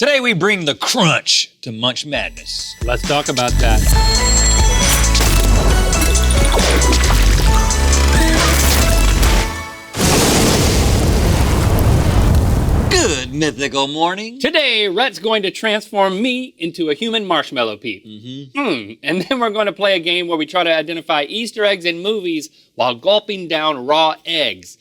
Today we bring the crunch to Munch Madness. Let's talk about that. Good mythical morning. Today, Rhett's going to transform me into a human marshmallow peep. And then we're going to play a game where we try to identify Easter eggs in movies while gulping down raw eggs.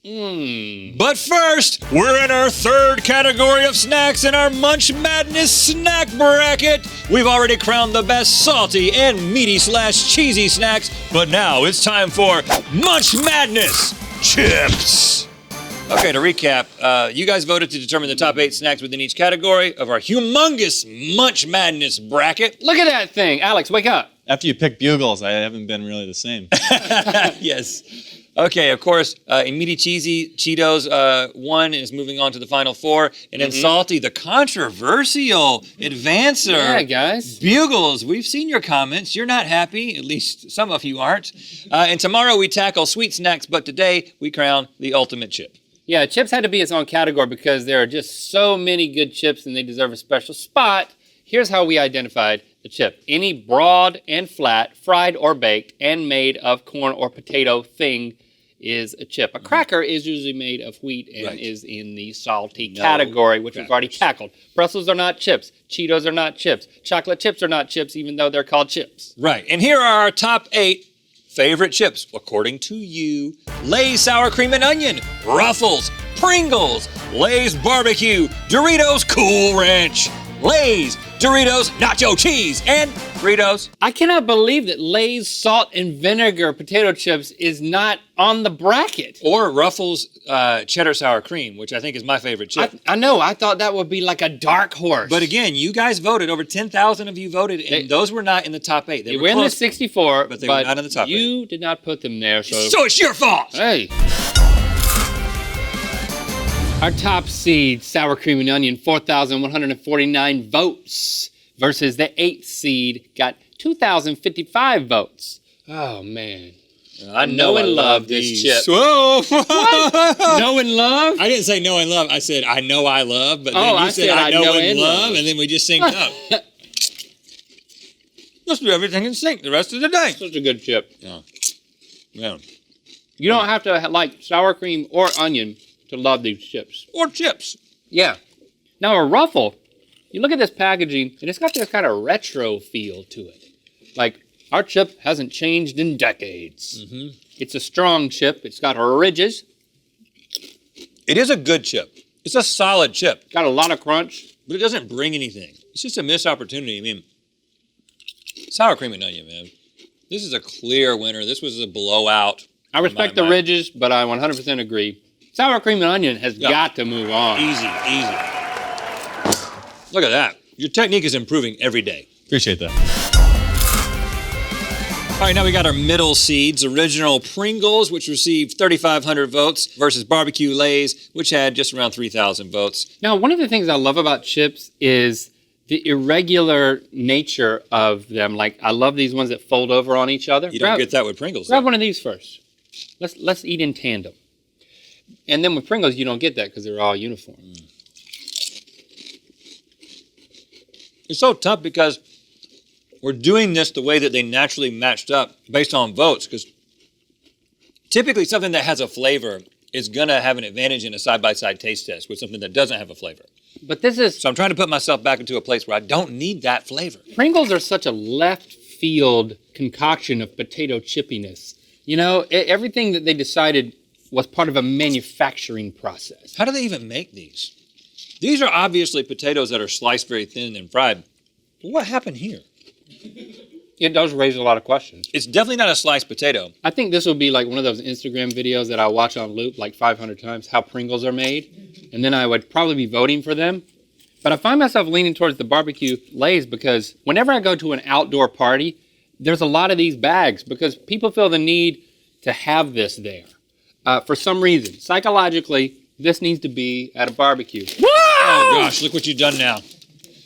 But first, we're in our third category of snacks in our Munch Madness snack bracket. We've already crowned the best salty and meaty/cheesy snacks, but now it's time for Munch Madness chips. Okay, to recap, you guys voted to determine the top 8 snacks within each category of our humongous Munch Madness bracket. Look at that thing. Alex, wake up. After you pick Bugles, I haven't been really the same. Yes. Okay, of course, meaty cheesy Cheetos won and is moving on to the final 4. And then salty, the controversial advancer. Yeah, guys. Bugles, we've seen your comments. You're not happy, at least some of you aren't. And tomorrow we tackle sweet snacks, but today we crown the ultimate chip. Yeah, chips had to be its own category because there are just so many good chips and they deserve a special spot. Here's how we identified the chip. Any broad and flat, fried or baked, and made of corn or potato thing is a chip. A cracker is usually made of wheat and is in the salty category, which we've already tackled. Pretzels are not chips. Cheetos are not chips. Chocolate chips are not chips, even though they're called chips. Right, and here are our top 8 favorite chips, according to you. Lay's Sour Cream and Onion, Ruffles, Pringles, Lay's Barbecue, Doritos Cool Ranch, Lay's, Doritos Nacho Cheese, and Fritos. I cannot believe that Lay's salt and vinegar potato chips is not on the bracket. Or Ruffles Cheddar Sour Cream, which I think is my favorite chip. I know, I thought that would be like a dark horse. But again, you guys voted, over 10,000 of you voted, and those were not in the top 8. They were in the 64, but they were not in the top 8. You did not put them there, so it's your fault! Hey. Our top seed, Sour Cream and Onion, 4,149 votes, versus the 8th seed, got 2,055 votes. Oh, man. I know and love this chip. Whoa! What? Know and love? I didn't say know and love. I said I know I love, but then you said I know and love, and then we just synced up. Let's do everything in sync the rest of the day. Such a good chip. Yeah. You don't have to like sour cream or onion to love these chips. Or chips. Yeah. Now a Ruffle, you look at this packaging, and it's got this kind of retro feel to it. Like, our chip hasn't changed in decades. It's a strong chip. It's got ridges. It is a good chip. It's a solid chip. Got a lot of crunch. But it doesn't bring anything. It's just a missed opportunity. I mean, Sour Cream and Onion, man. This is a clear winner. This was a blowout. I respect the ridges, but I 100% agree. Sour Cream and Onion has got to move on. Easy. Look at that. Your technique is improving every day. Appreciate that. All right, now we got our middle seeds. Original Pringles, which received 3,500 votes, versus Barbecue Lay's, which had just around 3,000 votes. Now, one of the things I love about chips is the irregular nature of them. Like, I love these ones that fold over on each other. You don't get that with Pringles. Grab one of these first. Let's eat in tandem. And then with Pringles, you don't get that because they're all uniform. It's so tough because we're doing this the way that they naturally matched up based on votes, because typically something that has a flavor is going to have an advantage in a side-by-side taste test with something that doesn't have a flavor. But this is... So I'm trying to put myself back into a place where I don't need that flavor. Pringles are such a left field concoction of potato chippiness. You know, everything that they decided was part of a manufacturing process. How do they even make these? These are obviously potatoes that are sliced very thin and fried. But what happened here? It does raise a lot of questions. It's definitely not a sliced potato. I think this will be like one of those Instagram videos that I watch on loop like 500 times, how Pringles are made. And then I would probably be voting for them. But I find myself leaning towards the Barbecue Lay's because whenever I go to an outdoor party, there's a lot of these bags because people feel the need to have this there. For some reason, psychologically, this needs to be at a barbecue. Whoa! Oh gosh, look what you've done now.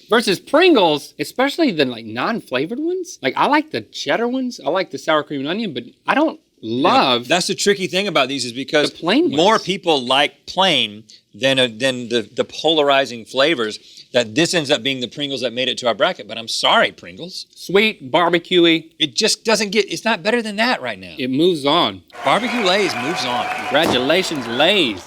Versus Pringles, especially the like non-flavored ones. Like I like the cheddar ones. I like the sour cream and onion, but I don't love. That's the tricky thing about these is because the plain ones. More people like plain than the polarizing flavors. that this ends up being the Pringles that made it to our bracket, but I'm sorry, Pringles. Sweet, barbecuey. It just doesn't get, it's not better than that right now. It moves on. Barbecue Lay's moves on. Congratulations, Lay's.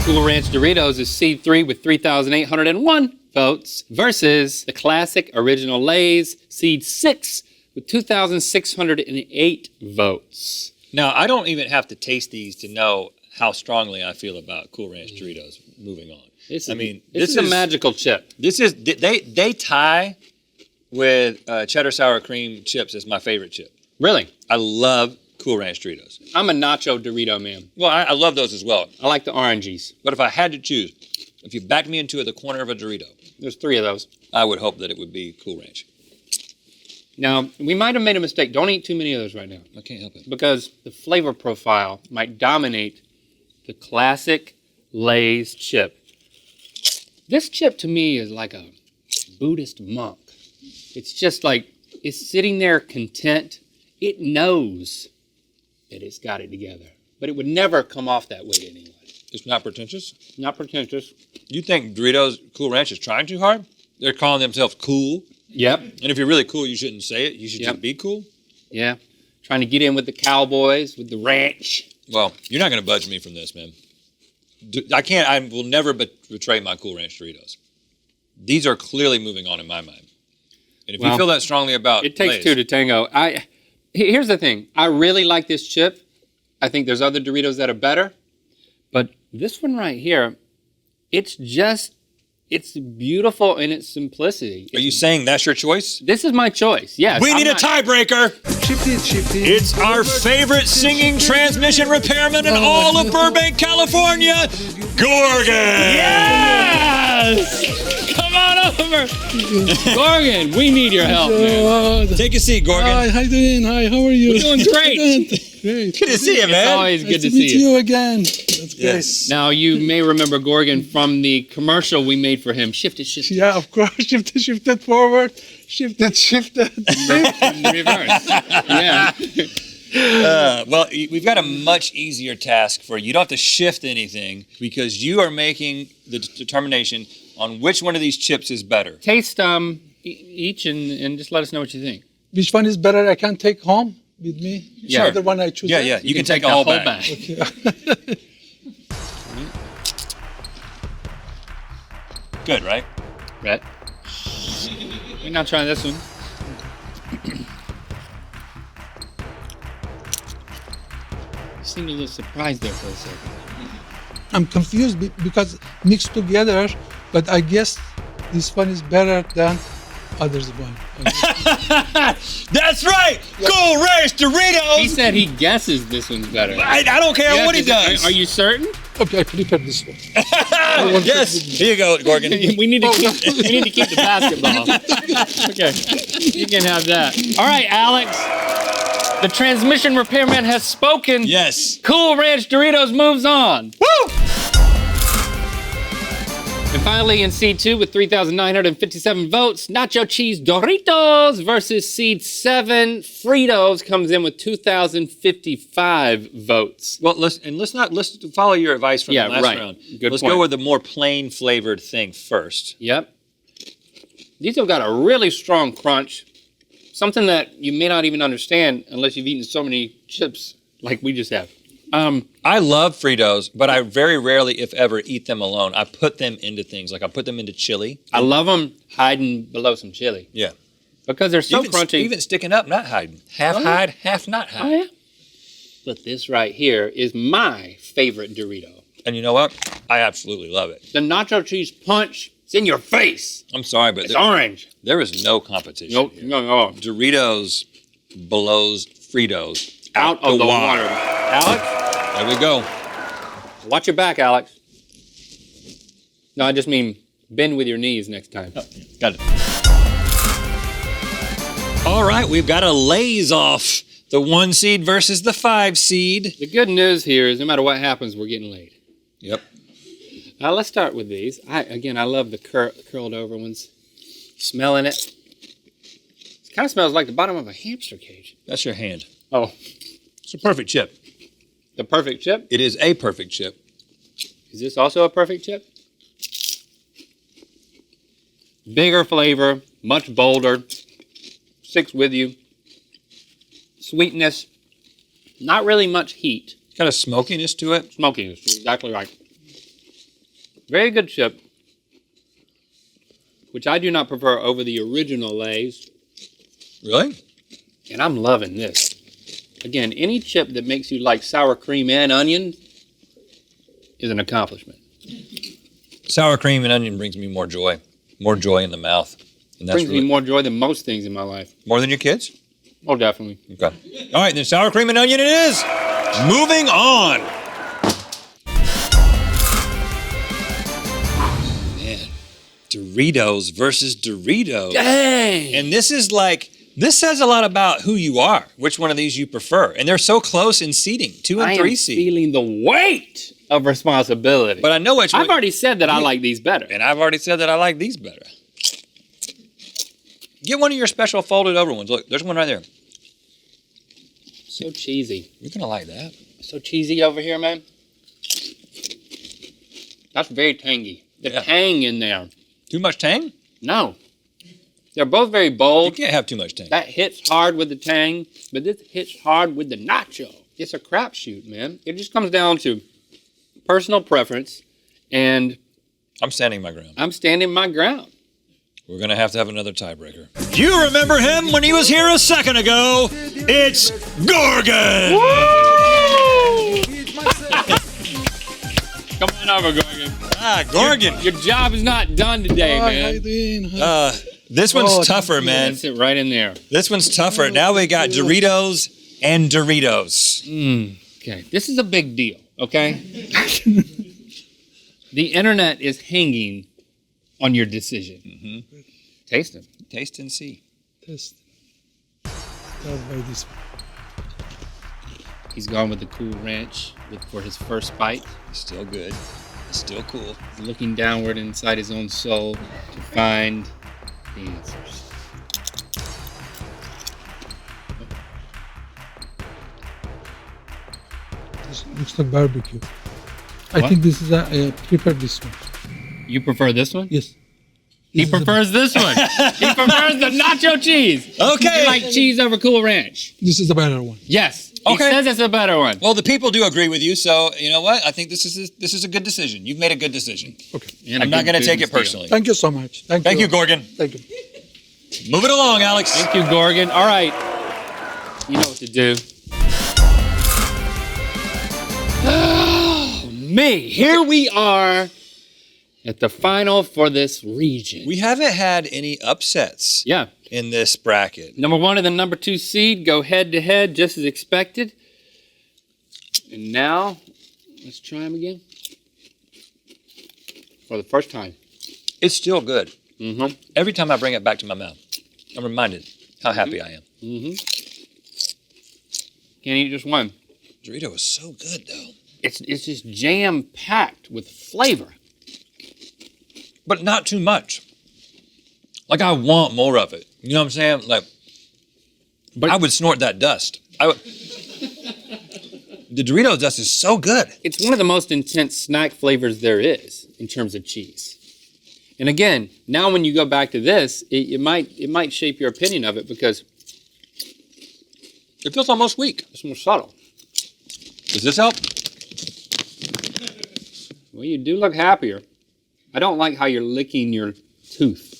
Cool Ranch Doritos is seed 3 with 3,801 votes versus the classic original Lay's, seed 6 with 2,608 votes. Now, I don't even have to taste these to know how strongly I feel about Cool Ranch Doritos moving on. This is a magical chip. This is, they tie with cheddar sour cream chips as my favorite chip. Really? I love Cool Ranch Doritos. I'm a nacho Dorito man. Well, I love those as well. I like the oranges. But if I had to choose, if you backed me into the corner of a Dorito, There's 3 of those. I would hope that it would be Cool Ranch. Now, we might have made a mistake. Don't eat too many of those right now I can't help it. because the flavor profile might dominate the classic Lay's chip. This chip to me is like a Buddhist monk. It's just like, it's sitting there content. It knows that it's got it together, but it would never come off that way to anyone. It's not pretentious. Not pretentious. You think Doritos Cool Ranch is trying too hard? They're calling themselves cool. Yep. And if you're really cool, you shouldn't say it. You should just be cool. Yeah. Trying to get in with the Cowboys, with the ranch. Well, you're not going to budge me from this, man. I will never betray my Cool Ranch Doritos. These are clearly moving on in my mind. And if you feel that strongly about It takes Lay's, 2 to tango. Here's the thing. I really like this chip. I think there's other Doritos that are better. But this one right here, it's beautiful in its simplicity. Are you saying that's your choice? This is my choice, yes. We need a tiebreaker. It's our favorite singing transmission repairman in all of Burbank, California, Gorgon. Yes! Come on over. Gorgon, we need your help, man. Take a seat, Gorgon. Hi, how you doing? Hi, how are you? We're doing great. Great. Good to see you, It's man. always good Nice to to meet see you. you again. That's great. Yes. Now, you may remember Gorgon from the commercial we made for him. Shift it. Yeah, of course. Shifted forward. Shifted. In reverse. Yeah. Well, we've got a much easier task for you. You don't have to shift anything because you are making the determination on which one of these chips is better. Taste each and just let us know what you think. Which one is better? I can take home with me. Yeah. Which other one I choose? Yeah. You can take a the whole whole bag. bag. Good, right? Right. We're not trying this one. You seemed a little surprised there for a second. I'm confused because mixed together, but I guess this one is better than others one. That's right. Cool Ranch Doritos. He said he guesses this one's better. I don't care Yeah, what he does. Are you certain? Okay, I prepared this one. Yes. Here you go, Gorgon. We need to keep the basketball. Okay, you can have that. All right, Alex. The transmission repairman has spoken. Yes. Cool Ranch Doritos moves on. Woo! And finally, in seed 2 with 3,957 votes, Nacho Cheese Doritos versus seed 7 Fritos comes in with 2,055 votes. Well, let's follow your advice from the last right. round. Good Let's point. go with the more plain flavored thing first. Yep. These have got a really strong crunch. Something that you may not even understand unless you've eaten so many chips like we just have. I love Fritos, but I very rarely, if ever, eat them alone. I put them into things. Like I put them into chili. I love them hiding below some chili Yeah. because they're so even, crunchy. Even sticking up, not hiding. Half hide, half not hide. Oh, yeah. But this right here is my favorite Dorito. And you know what? I absolutely love it. The nacho cheese punch, it's in your face. I'm sorry, but It's orange. there is no competition. Nope, here. no. Doritos blows Fritos Out of the water. Alex, There we go. watch your back, Alex. No, I just mean bend with your knees next time. Got it. All right, we've got a Lay's off. The 1 seed versus the 5 seed. The good news here is no matter what happens, we're getting laid. Yep. Let's start with these. I love the curled over ones. Smelling it. It kind of smells like the bottom of a hamster cage. That's your hand. Oh, It's a perfect chip. the perfect chip? It is a perfect chip. Is this also a perfect chip? Bigger flavor, much bolder, sticks with you. Sweetness, not really much heat. Got a smokiness to it. Smokiness, exactly right. Very good chip, which I do not prefer over the original Lay's. Really? And I'm loving this. Again, any chip that makes you like sour cream and onion is an accomplishment. Sour cream and onion brings me more joy in the mouth. And that's Brings really, me more joy than most things in my life. more than your kids? Oh, definitely. Okay. All right, then sour cream and onion it is. Moving on. Man, Doritos versus Doritos. Dang! And this says a lot about who you are, which one of these you prefer. And they're so close in seating, 2 and I 3 am seed. feeling the weight of responsibility. But I know which one. I've already said that I like these better. And I've already said that I like these better. Get one of your special folded over ones. Look, there's one right there. So cheesy. You're going to like that. So cheesy over here, man. That's very tangy. The Yeah. tang in there. Too much tang? No. They're both very You bold. can't have too much tang. That hits hard with the tang, but this hits hard with the nacho. It's a crapshoot, man. It just comes down to personal preference, and I'm standing my ground. I'm standing my ground. We're going to have another tiebreaker. You remember him when he was here a second ago. It's Gorgon. Come on over, Gorgon. Gorgon. Your job is not done today, Hi, how you man. doing? This one's Oh, tougher, man. That's it right in there. This one's tougher. Now we got Doritos and Doritos. Okay, this is a big deal, okay? The internet is hanging on your decision. Mm-hmm. Taste them. Taste and see. Test. Start by this one. He's gone with the Cool Ranch for his first bite. Still good. Still cool. He's looking downward inside his own soul to find the answers. This looks like barbecue. I What? think this is I prefer this one. You prefer this one? Yes. He This is the- prefers this one. He prefers the nacho cheese. Okay. You like cheese over Cool Ranch? This is the better one. Yes. Okay. He says it's a better one. Well, the people do agree with you, so you know what? I think this is a good decision. You've made a good decision. Okay. And a I'm not good going to take it business deal. personally. Thank you so much. Thank you, Gorgon. Thank you. Move it along, Alex. Thank you, Gorgon. All right. You know what to do. Oh, me. Here we are at the final for this region. We haven't had any upsets Yeah. in this bracket. Number 1 and the number 2 seed go head to head just as expected. And now, let's try them again. For the first time. It's still good. Mm-hmm. Every time I bring it back to my mouth, I'm reminded how happy I am. Mm-hmm. Can't eat just one. Dorito is so good, though. It's just jam-packed with flavor. But not too much. Like, I want more of it. You know what I'm saying? Like, But I would snort that dust. The Dorito dust is so good. it's one of the most intense snack flavors there is in terms of cheese. And again, now when you go back to this, it might shape your opinion of it because It feels almost weak. it's more subtle. Does this help? Well, you do look happier. I don't like how you're licking your tooth.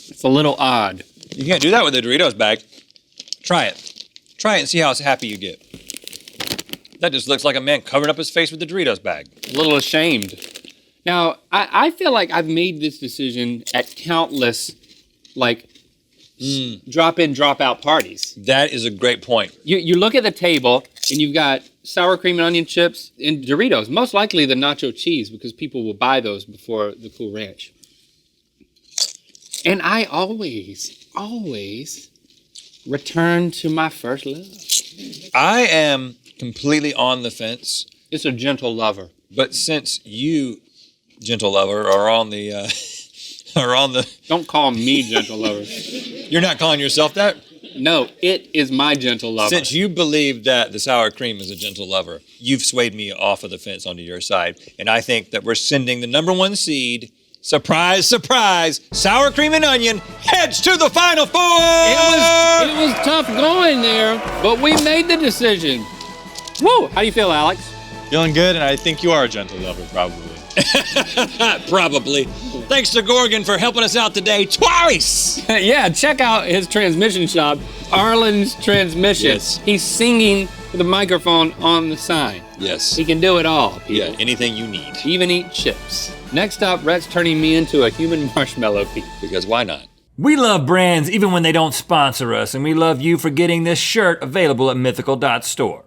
It's a little odd. You can't do that with a Doritos bag. Try it. Try it and see how happy you get. That just looks like a man covering up his face with the Doritos bag. A little ashamed. Now, I feel like I've made this decision at countless, like, drop in, drop out parties. That is a great point. You look at the table and you've got sour cream and onion chips and Doritos, most likely the nacho cheese because people will buy those before the Cool Ranch. And I always return to my first love. I am completely on the fence, It's a gentle lover. but since you, gentle lover, are on the, Don't call me gentle lover. you're not calling yourself that? No, it is my gentle lover. Since you believe that the sour cream is a gentle lover, you've swayed me off of the fence onto your side. And I think that we're sending the number 1 seed Surprise, surprise, sour cream and onion heads to the Final Four! It was tough going there, but we made the decision. Woo! How do you feel, Alex? Feeling good, and I think you are a gentle lover, probably. Probably. Thanks to Gorgon for helping us out today twice! Yeah, check out his transmission shop, Arlen's Transmission. Yes. He's singing with a microphone on the sign. Yes. He can do it all, people. Yeah, anything you need. Even eat chips. Next up, Rhett's turning me into a human marshmallow piece. Because why not? We love brands even when they don't sponsor us, and we love you for getting this shirt available at mythical.store.